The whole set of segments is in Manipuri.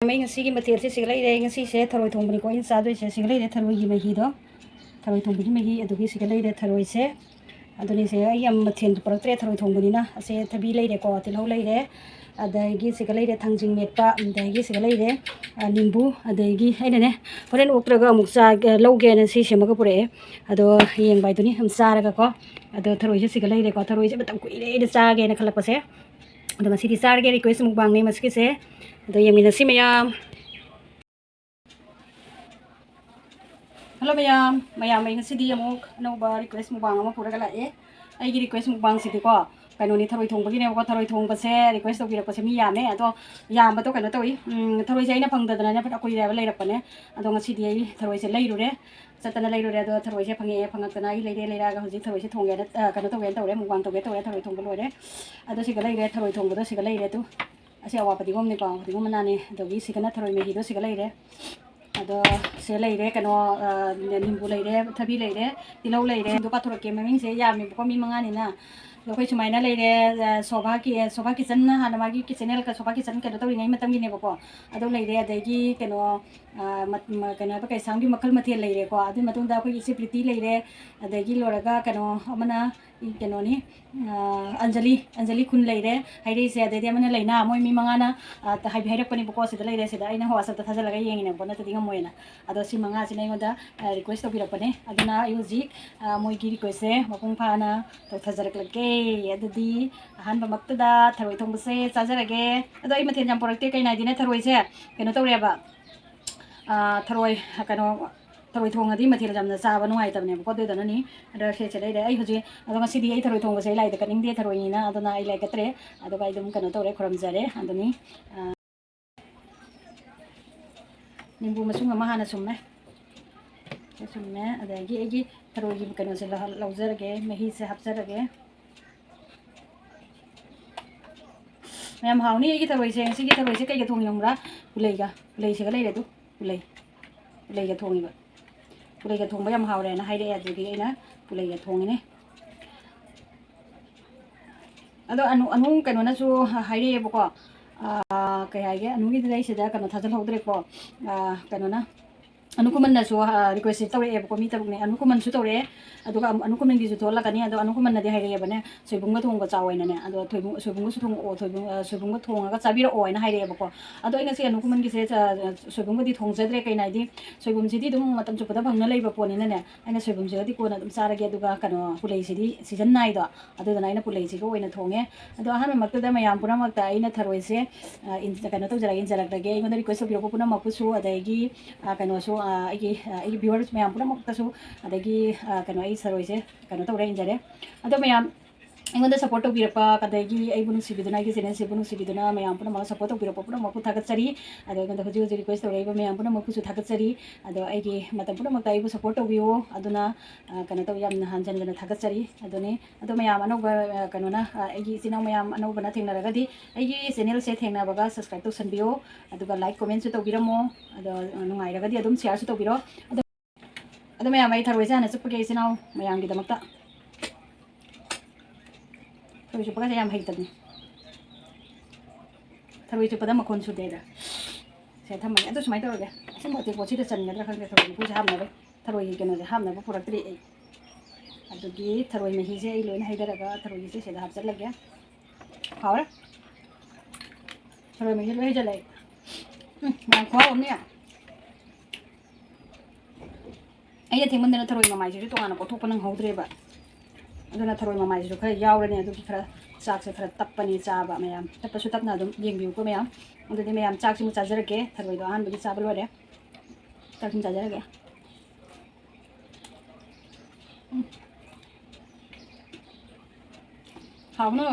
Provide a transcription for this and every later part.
mấy ngày xí cái mà thiệt xí lấy đây ngày xí sẽ thổi thùng mình có in sao đây sẽ lấy đây thổi gì mà hi đó thổi thùng mình mà hi ở đây sẽ lấy đây thổi sẽ ở đây sẽ ai em mà thiệt bật tre thổi thùng mình na sẽ thay lấy đây có thì lâu lấy đấy ở đây cái sẽ lấy đây thằng chính mệt pa ở đây cái sẽ lấy đấy nimbu ở đây cái này nè phần này ốc trâu mục sa lâu cái này xí mà cái bữa ở đó hiện bài tụi này ham sa ra có ở đó thổi sẽ lấy đây có thổi sẽ bắt đầu quỷ đấy sa cái này khai là sẽ ở đó xí sa cái request mukbang này mà cái sẽ ở đây mình xí mày Hello mayam may ngasi mo ano ba request mo bang mo pura kala ay request mo bang sidi ko kano ni tharoi thong bagine ko tharoi thong ba se request to bira ko se mi yam ne ato yam ba to kano to tharoi se na phang da na pa ko ira lai rap ne ato ngasi di ai tharoi se lai ru re satana lai ru re ato tharoi se phange phangak na ai lai ra ga hoji tharoi se thong ge kano to wen to re mo bang to ge tharoi thong ba loi re ato se ga lai re tharoi thong ba to se ga lai re tu ase awa pati gom ni ko pati gom na ne to gi se kana tharoi me hi do se ga lai re ada se lai re kano nimbu lai re thabi lai re tilau lai re do ka thora ke meming se ya mi ko mi manga ni na lo kai chumai na lai re soba kitchen na hana magi kitchen ka soba kitchen ka do ri ngai matam gi ne ko ado lai re adagi kano kano ba kai sang gi makhal mathel lai re ko adu matung da ko isi priti lai re adagi loraga kano amana kano ni anjali kun lai re hai re se adagi amana lai na moi mi manga na ta hai bhai rak pani ko se lai re se da ina ho asa ta thajal ga yeng ne bona ta dinga moina ado si manga si nai ngoda request to bi rakane aduna yuji moi gi request se mapung pha na to thajarak lage adudi han ba makta da tharoi thong se chajarage ado ai mathen jam porakte kai nai dine tharoi se keno to re ba tharoi kano tharoi thong adi mathil jamna chaba nuai tabne ko de dana ni ada se chele de ai hoji ado ngasi di ai tharoi thong se lai de kaning de tharoi ni na aduna ai lai katre ado bai dum kano to re khoram jare aduni nimbu masung ama hana summe adagi agi tharoi gi kano se laujarage mehi se hapjarage ma'am हाउनी ये थरोई से कई के थोंगी नंबरा पुलई से गले रे तू पुलई के थोंगी बा पुलई के थोंग मैम हाउरे ना हाइरे अदुगी एना पुलई के थोंगी ने अदो अनु कनो ना सु हाइरे बको कय हाइगे अनु गी दai से दा कनो थाजल होदरे को कनो ना अनुकुमन ना सु रिक्वेस्ट तौरे बको मी तरुक ने अनुकुमन सु तौरे अदुगा अनुकुमन गी सु थोला कनी अदो अनुकुमन ना दे हाइरे बने सोइबुंग थोंग को चावैना ने अदो सोइबुंग सु थोंग ओ सोइबुंग थोंग का चाबिरो ओइना हाइरे बको अदो इना से अनुकुमन गी से सोइबुंग दि थोंग जद्रे कैना दि सोइबुंग सिदि दुम मतम चुपदा भंगना लेबा पोनि ने आइना सोइबुंग से दि कोना दुम चारगे अदुगा कनो पुलei सिदि सीजन नाइ दो अदो दना आइना पुलei सि को ओइना थोंगे अदो हान मक्तदा मयाम पुरा मक्ता आइना थरोइ से इन कनो तो जरा इन जरा लगे इमन रिक्वेस्ट बिरो पुना मकुसु अदगी कनो सु आई व्यूअर्स मयाम पुरा मक्तसु अदगी कनो आई थरोइ से कनो तो रे इन जरे अदो मयाम इंगोंदा सपोर्ट तौबिरपा कदगी आई बुनु सिबिदना गी चैनल से बुनु सिबिदना मयाम पुना मा सपोर्ट तौबिरपा पुना मकु थागतसरी अदो इंगोंदा हुजि हुजि रिक्वेस्ट तौरेबा मयाम पुना मकुसु थागतसरी अदो आइगी मतम पुना मक्ता आइबु सपोर्ट तौबियो अदुना कनो तौ यामना हानजनजना थागतसरी अदोने अदो मयाम अनौबा कनोना आइगी चिनाव मयाम अनौबना थेंनारगदि आइगी चैनल से थेंनाबगा सब्सक्राइब तौसनबियो अदुगा लाइक कमेंट सु तौबिरमो अदो नुंगाइरगदि अदुम शेयर सु तौबिरो अदो मयाम आई थरोइसे हाना चुपगे चिनाव मयाम गी दमक्ता थरोइ चुपगा से याम हैतबनी थरोइ चुपदा मखोन सुदेदा से थमने अदो सुमाइ तौरगे असम होते पोछि द चनगद्रा खंगे थरोइ पुसे हामनाबे थरोइ केनो से हामनाबे पुरक्तरि ए अदुगी थरोइ मही से आई लोइन हैदरगा थरोइ से सेदा हापचलगे हावरा थरोइ मही लोइ जलै मा खवा ओमने आई थेमनदना थरोइ ममाइ से तोगाना पोथोप नंग हौद्रेबा अदुना थरोइ ममाइ से खरा यावरने अदुगी खरा चाक से खरा तप्पनी चाबा मयाम तप्पसु तपना अदुम येंबिउ को मयाम अदुदि मयाम चाक सिमु चाजरगे थरोइ दो आन बगी चाबा लोरे चाक Simu चाजरगे हाउनो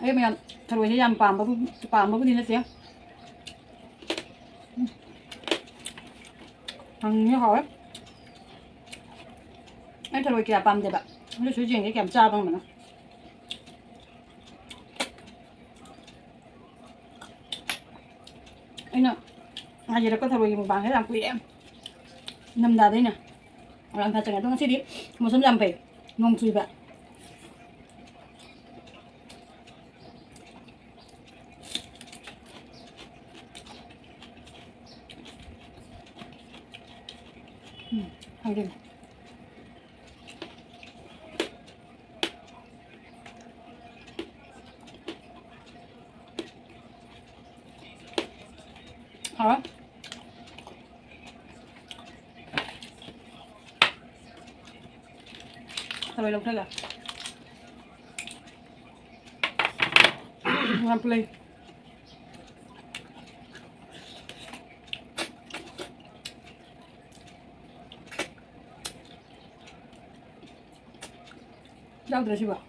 ai mày thằng này làm bám bám cái gì nữa chứ thằng như hỏi ai thằng này kia bám đấy bạn nó sử dụng cái kiểm tra bằng mà nó anh nè ai giờ có thằng này một bàn cái làm quỷ em nằm đá đấy nè làm thật chẳng hạn tôi sẽ đi một số làm về ngon chui bạn ให้ดิ好了，ทำไมลงเท่าไหร่งานเพลย์ยาวเลยใช่ปะ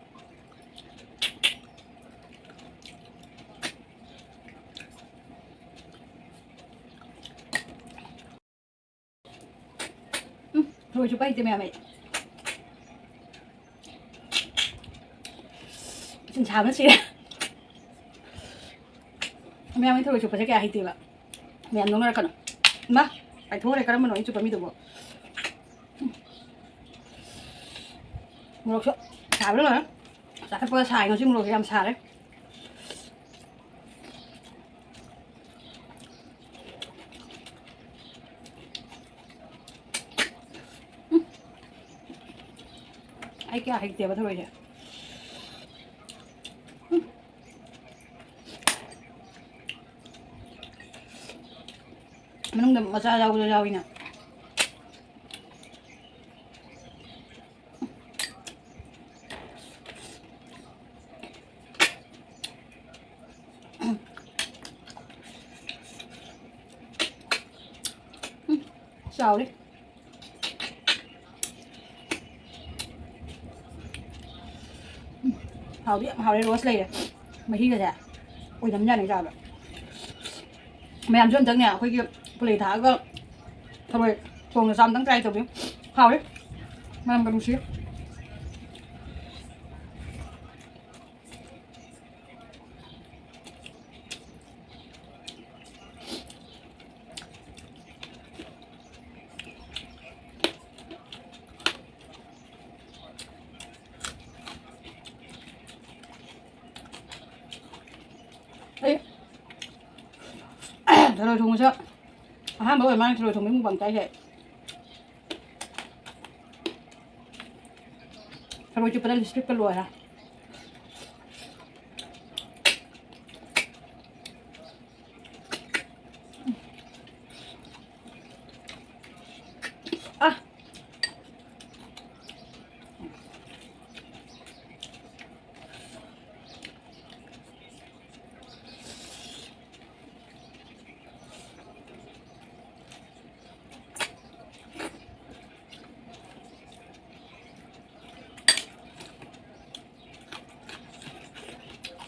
thôi chụp bay cho mẹ mày chân cháo nó xí mẹ mày thôi chụp phải cái hay tiền ạ mẹ ăn nó ra cần mà phải thôi này cái đó mà nói chụp phải được bộ một số xào nữa rồi xào cái xài nó chứ một cái làm xào đấy ai cái hay tiền mà thôi nhỉมันต้องมาซาเราอีกนะซาวดิhào đi roast này mà hi cái gì ôi nấm nhăn này sao vậy mày làm cho anh chẳng nè cái kia pulei thả có thôi tuồng là xong tăng trai tụi biết hào đấy mày làm cái đúng xíu đấy rồi thùng chưa hai bữa mang rồi thùng miếng bằng tay vậy rồi chụp lên strip cái lùi hả à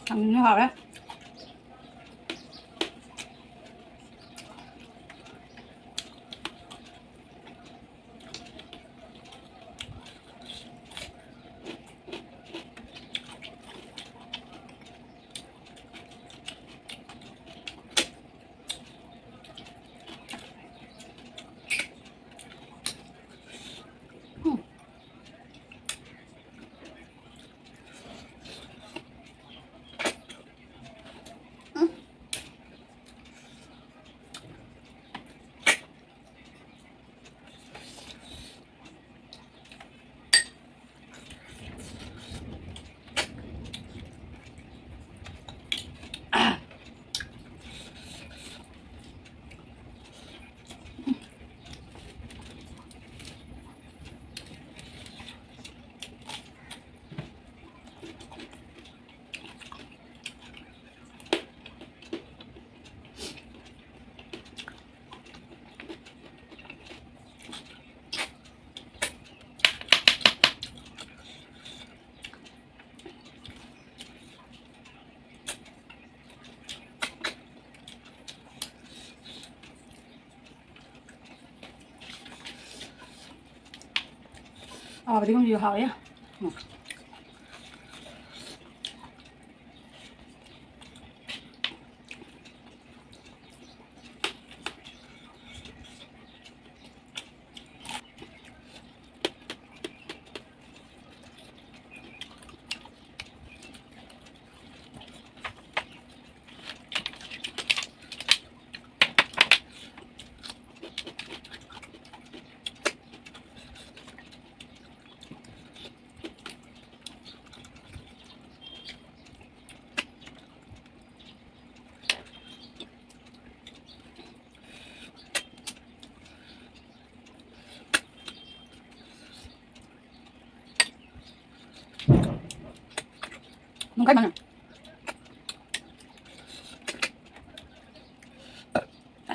thằng nó hào đấy berarti kamu juga hal ya 너무 갈만해.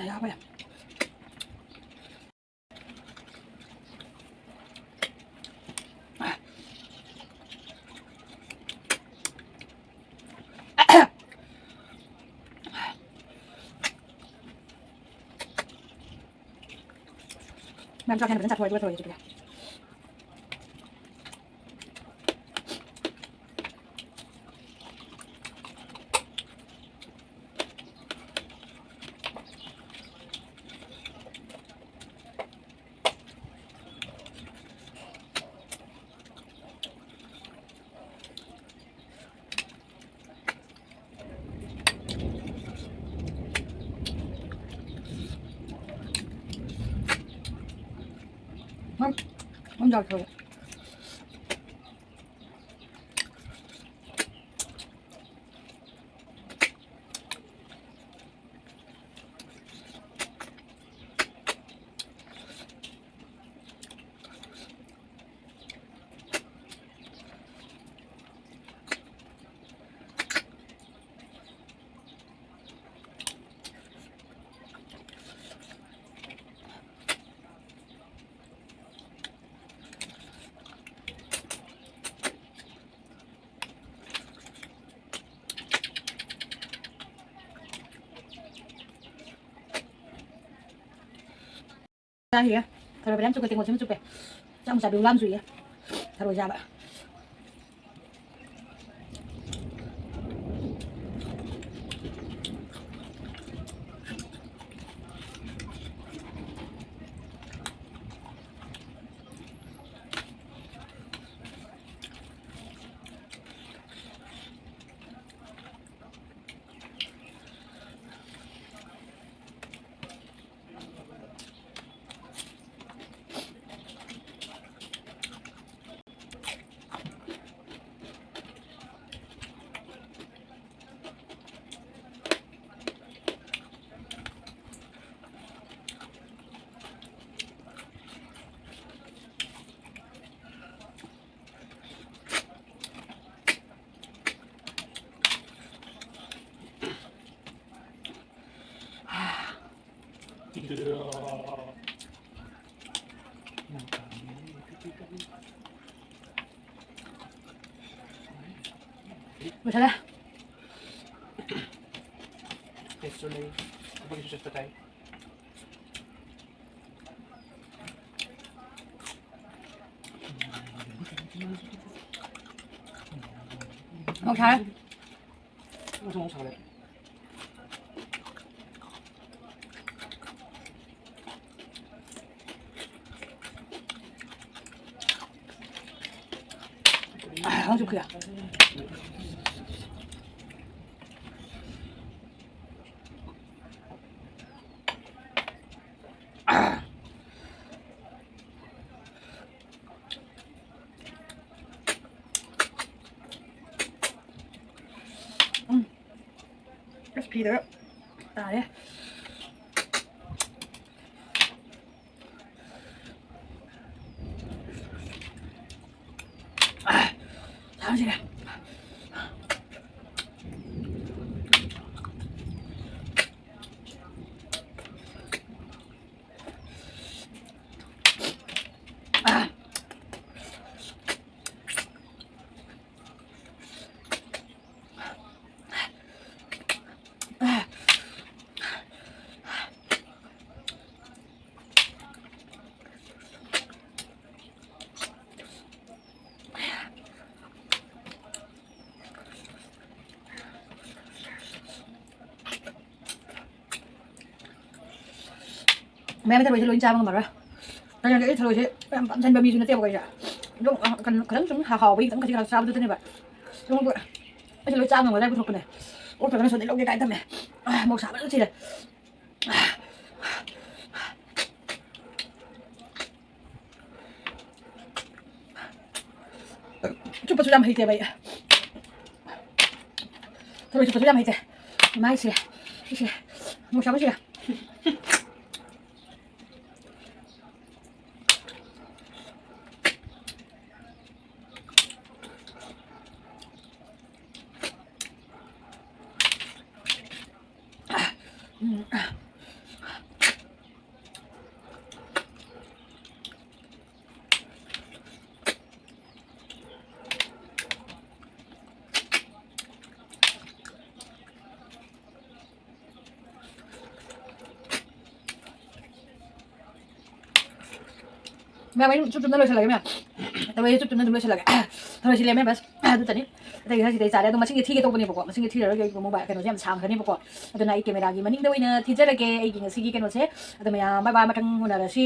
야, 뭐야. làm cho thêm một chặt thôi rồi chụp kìa. Không giỏi thôi. Ra gì thôi rồi chụp cái tiền một chụp về trong sạp đường làm gì thôi rồi ra bạn 뭐 잘해? Yesterday, apa yang sudah selesai? 뭐 잘해? 엄청 잘해. 아, 아주 그야. 레시피를 아예 잠시만. mẹ mới thay đổi cho lối cha mà rồi cái này cái thay đổi chứ em bạn thân bao nhiêu nó tiêu cái gì đúng cần cần chúng hà với chúng cái sao tôi thế này vậy đúng không cái lối cha mà đây thuộc cái này ôi phải nó số đến đâu cái tâm này một xã vẫn gì này chụp vào làm hay thế vậy thôi chụp vào làm hay thế mai xí một sáu xí แม่ไว้ชุบๆนั่นเลยเฉลยแม่แต่ไว้ชุบๆนั่นเลยเฉลยทำไมเฉลยแม่บัสดูแต่นี่แต่ถ้าสิได้จ่ายได้ต้องมาชิงที่ตรงนี้ประกอบมาชิงที่แล้วก็โมบายกันโน้ตยังชามกันนี่ประกอบแต่ในไอ้เกมเวลากี่มันนิ่งด้วยนะที่จะได้เกไอ้กี่สิ่งกี่กันโน้ตเช่แต่ไม่ยาบายบายมาทั้งหัวหน้าสิ